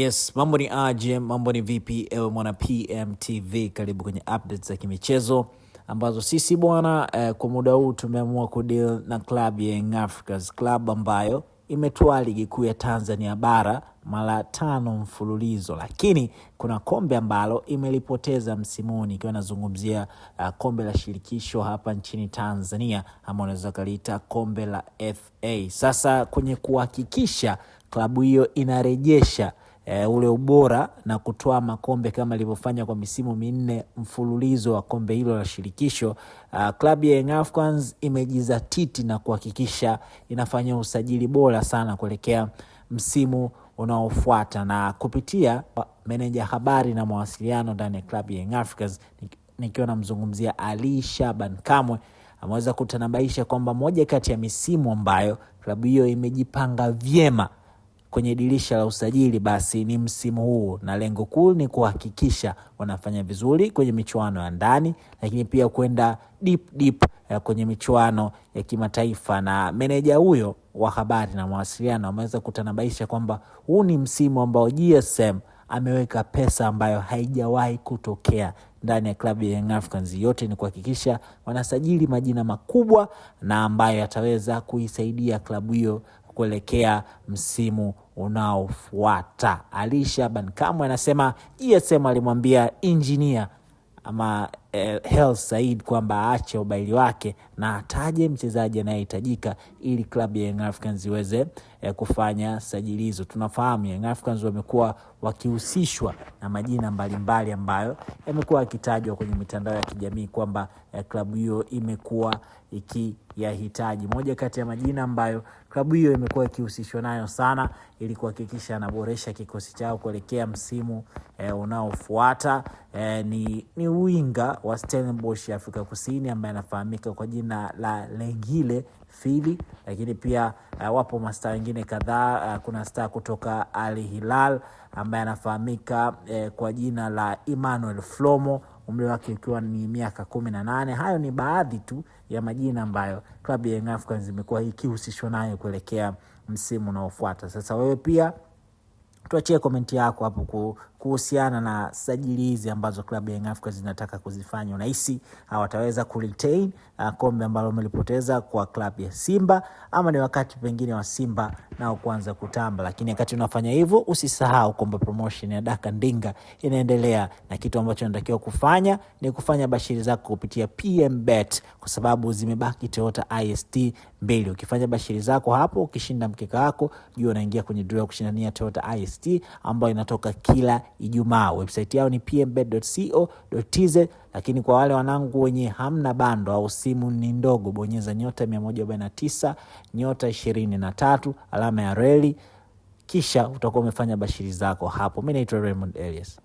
Yes, mambo ni aje, mambo ni vipi, ewe mwana PMTV, karibu kwenye updates za kimichezo ambazo sisi bwana kwa muda huu tumeamua kudeal na club ya Young Africans, club ambayo imetwaa ligi kuu ya Tanzania bara mara 5 mfululizo, lakini kuna kombe ambalo imelipoteza msimuni, ikiwa nazungumzia kombe la shirikisho hapa nchini Tanzania, ama unaweza kuliita kombe la FA. Sasa kwenye kuhakikisha klabu hiyo inarejesha ule ubora na kutoa makombe kama ilivyofanya kwa misimu 4 mfululizo wa kombe hilo la shirikisho, klabu ya Young Africans imejizatiti na kuhakikisha inafanya usajili bora sana kuelekea msimu unaofuata. Na kupitia meneja habari na mawasiliano ndani ya klabu ya Young Africans, nikiwa namzungumzia Ali Shaban Kamwe, ameweza kutanabaisha kwamba moja kati ya misimu ambayo klabu hiyo imejipanga vyema kwenye dirisha la usajili basi ni msimu huu, na lengo kuu ni kuhakikisha wanafanya vizuri kwenye michuano ya ndani, lakini pia kwenda deep kwenye michuano ya kimataifa. Na meneja huyo wa habari na mawasiliano ameweza kutanabaisha kwamba huu ni msimu ambao GSM ameweka pesa ambayo haijawahi kutokea ndani ya klabu ya Young Africans. Yote ni kuhakikisha wanasajili majina makubwa na ambayo yataweza kuisaidia klabu hiyo kuelekea msimu unaofuata. Ali Shaban Kamwe anasema GSM alimwambia engineer ama Hersi Said kwamba aache ubaili wake na ataje mchezaji anayehitajika ili klabu ya Young Africans iweze kufanya sajili hizo. Tunafahamu Young Africans wamekuwa wakihusishwa na majina mbalimbali ambayo yamekuwa yakitajwa kwenye mitandao ya kijamii kwamba klabu hiyo imekuwa ikiyahitaji. Moja kati ya majina ambayo klabu hiyo imekuwa ikihusishwa nayo sana ili kuhakikisha anaboresha kikosi chao kuelekea msimu unaofuata ni winga wa Stellenbosch ya Afrika Kusini ambaye anafahamika kwa jina la Lengile Fili, lakini pia wapo mastaa wengine kadhaa. Kuna star kutoka Al Hilal ambaye anafahamika kwa jina la Emmanuel Flomo, umri wake ukiwa ni miaka 18. Hayo ni baadhi tu ya majina ambayo klabu ya Young Africans imekuwa ikihusishwa nayo kuelekea msimu unaofuata. Sasa wewe pia tuachie komenti yako hapo kuhusiana na sajili hizi ambazo klabu ya Young Africans zinataka kuzifanya. Unahisi hawataweza kuretain kombe ambalo wamelipoteza kwa klabu ya Simba, ama ni wakati pengine wa Simba nao kuanza kutamba? Lakini wakati unafanya hivyo usisahau kwamba promotion ya Daka Ndinga inaendelea, na kitu ambacho unatakiwa kufanya ni kufanya bashiri zako kupitia PMBet, kwa sababu zimebaki Toyota IST 2. Ukifanya bashiri zako hapo, ukishinda mkeka wako, jua unaingia kwenye draw kushindania Toyota IST ambayo inatoka kila Ijumaa. Website yao ni pmbet.co.tz, lakini kwa wale wanangu wenye hamna bando au simu ni ndogo, bonyeza *149 *23 alama ya reli, kisha utakuwa umefanya bashiri zako hapo. Mimi naitwa Raymond Elias.